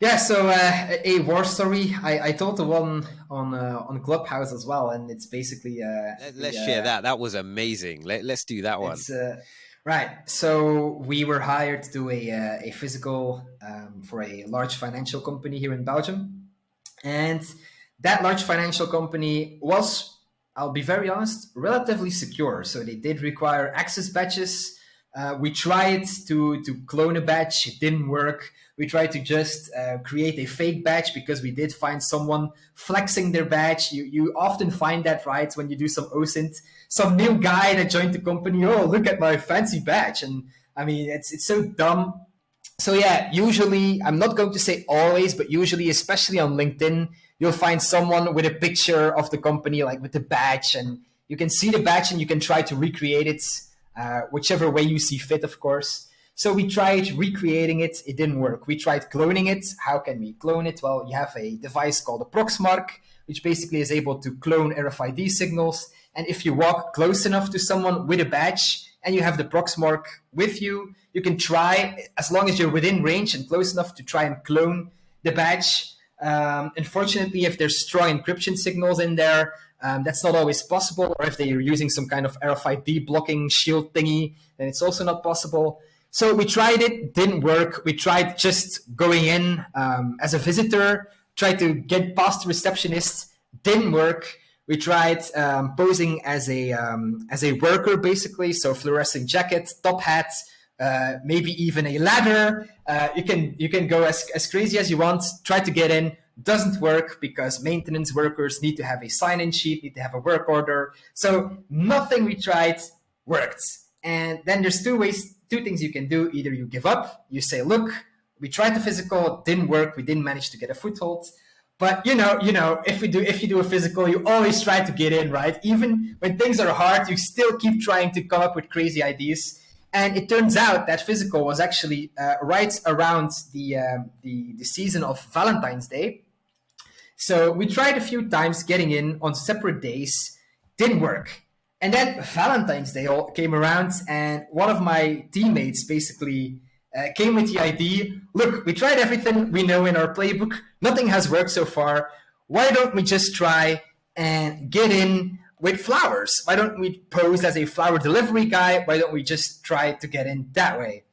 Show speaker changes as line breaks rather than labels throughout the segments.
Yeah, so a war story. I told the one on Clubhouse as well, and it's basically
Let's share that. That was amazing. Let's do that one.
It's right. So we were hired to do a physical for a large financial company here in Belgium, and that large financial company was, I'll be very honest, relatively secure. So they did require access badges. We tried to clone a badge. It didn't work. We tried to just create a fake badge because we did find someone flexing their badge. You often find that, right, when you do some OSINT. Some new guy that joined the company, oh, look at my fancy badge. And I mean, it's so dumb. So yeah, usually, I'm not going to say always, but usually, especially on LinkedIn, you'll find someone with a picture of the company, like with the badge, and you can see the badge and you can try to recreate it, whichever way you see fit, of course. So we tried recreating it. It didn't work. We tried cloning it. How can we clone it? Well, you have a device called a Proxmark, which basically is able to clone RFID signals. And if you walk close enough to someone with a badge and you have the Proxmark with you, you can try, as long as you're within range and close enough, to try and clone the badge. Unfortunately, if there's strong encryption signals in there, that's not always possible. Or if they're using some kind of RFID blocking shield thingy, then it's also not possible. So we tried it, didn't work. We tried just going in as a visitor, tried to get past the receptionist, didn't work. We tried posing as a worker, basically, so fluorescent jacket, top hat, maybe even a ladder. You can go as crazy as you want. Try to get in, doesn't work because maintenance workers need to have a sign-in sheet, need to have a work order. So nothing we tried worked. And then there's two things you can do. Either you give up, you say, look, we tried the physical, it didn't work, we didn't manage to get a foothold. But you know, if you do a physical, you always try to get in, right? Even when things are hard, you still keep trying to come up with crazy ideas. And it turns out that physical was actually right around the season of Valentine's Day. So we tried a few times getting in on separate days, didn't work. And then Valentine's Day came around, and one of my teammates basically came with the idea, look, we tried everything we know in our playbook. Nothing has worked so far. Why don't we just try and get in with flowers? Why don't we pose as a flower delivery guy? Why don't we just try to get in that way?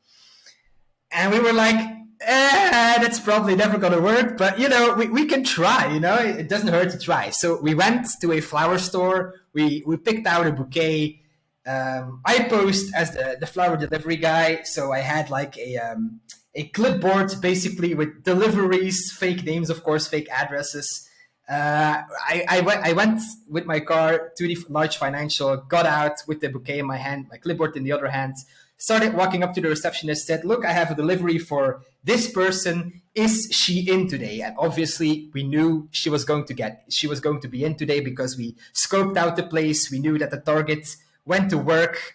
And we were like, that's probably never going to work, but, we can try, it doesn't hurt to try. So we went to a flower store. We picked out a bouquet. I posed as the flower delivery guy. So I had like a clipboard basically with deliveries, fake names, of course, fake addresses. I went with my car to the large financial, got out with the bouquet in my hand, my clipboard in the other hand, started walking up to the receptionist, said, look, I have a delivery for this person. Is she in today? And obviously we knew she was going to be in today because we scoped out the place. We knew that the target went to work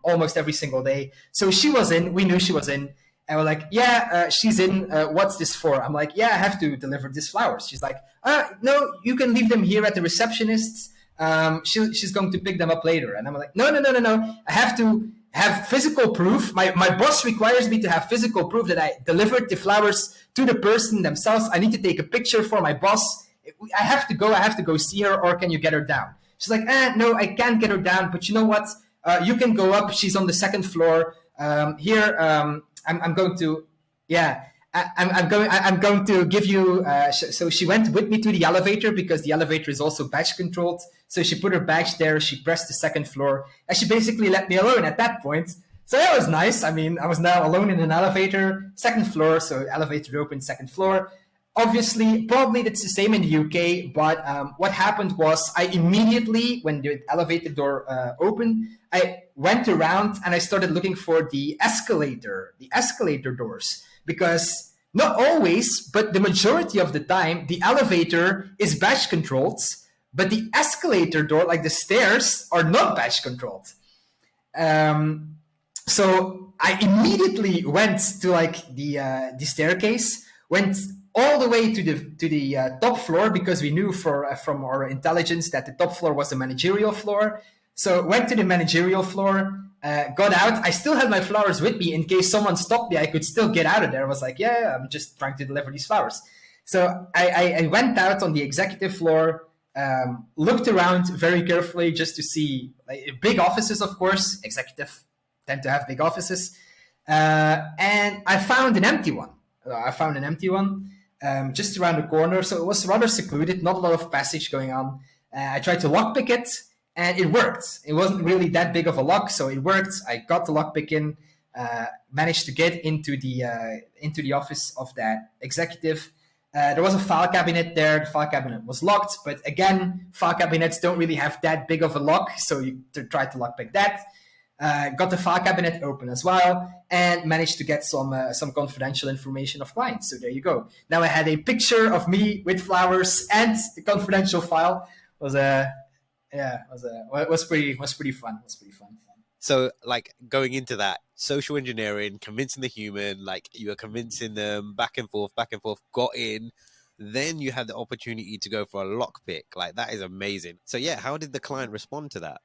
almost every single day. So she was in, we knew she was in. And we're like, yeah, she's in. What's this for? I'm like, yeah, I have to deliver these flowers. She's like, no, you can leave them here at the receptionist. She's going to pick them up later. And I'm like, no. I have to have physical proof. My boss requires me to have physical proof that I delivered the flowers to the person themselves. I need to take a picture for my boss. I have to go see her, or can you get her down? She's like, no, I can't get her down, but you know what? You can go up. She's on the second floor. I'm going to give you. So she went with me to the elevator because the elevator is also badge controlled. So she put her badge there. She pressed the second floor, and she basically let me alone at that point. So that was nice. I mean, I was now alone in an elevator, second floor. So elevator opened, second floor. Obviously, probably that's the same in the UK. But what happened was, I immediately, when the elevator door opened, I went around and I started looking for the escalator doors, because not always, but the majority of the time, the elevator is badge controlled, but the escalator door, like the stairs, are not badge controlled. So I immediately went to like the staircase, went all the way to the top floor, because we knew from our intelligence that the top floor was the managerial floor. So went to the managerial floor, got out. I still had my flowers with me in case someone stopped me. I could still get out of there. I was like, yeah, I'm just trying to deliver these flowers. So I went out on the executive floor, looked around very carefully just to see big offices, of course. Executive tend to have big offices. And I found an empty one. Just around the corner. So it was rather secluded, not a lot of passage going on. I tried to lockpick it, and it worked. It wasn't really that big of a lock, so it worked. I got the lockpick in, managed to get into the office of that executive. There was a file cabinet there. The file cabinet was locked, but again, file cabinets don't really have that big of a lock, so you try to lockpick that. Got the file cabinet open as well, and managed to get some confidential information of clients. So there you go. Now I had a picture of me with flowers and the confidential file. Was pretty fun.
So like going into that social engineering, convincing the human, like you were convincing them back and forth, got in, then you had the opportunity to go for a lockpick. Like that is amazing. So yeah, how did the client respond to that?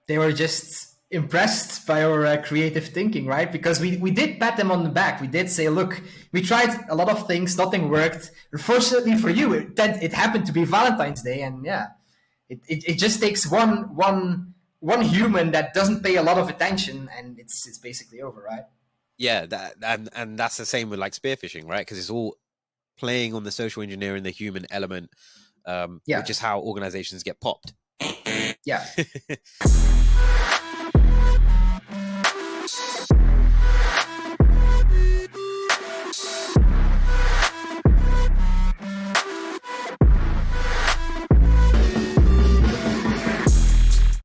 They were just impressed by our creative thinking, right? Because we did pat them on the back. We did say, look, we tried a lot of things, nothing worked. Unfortunately for you, it happened to be Valentine's Day, and yeah, it just takes one human that doesn't pay a lot of attention, and it's basically over, right?
Yeah, and that's the same with like spearfishing, right? Because it's all playing on the social engineering, the human element, which is how organizations get popped.
Yeah.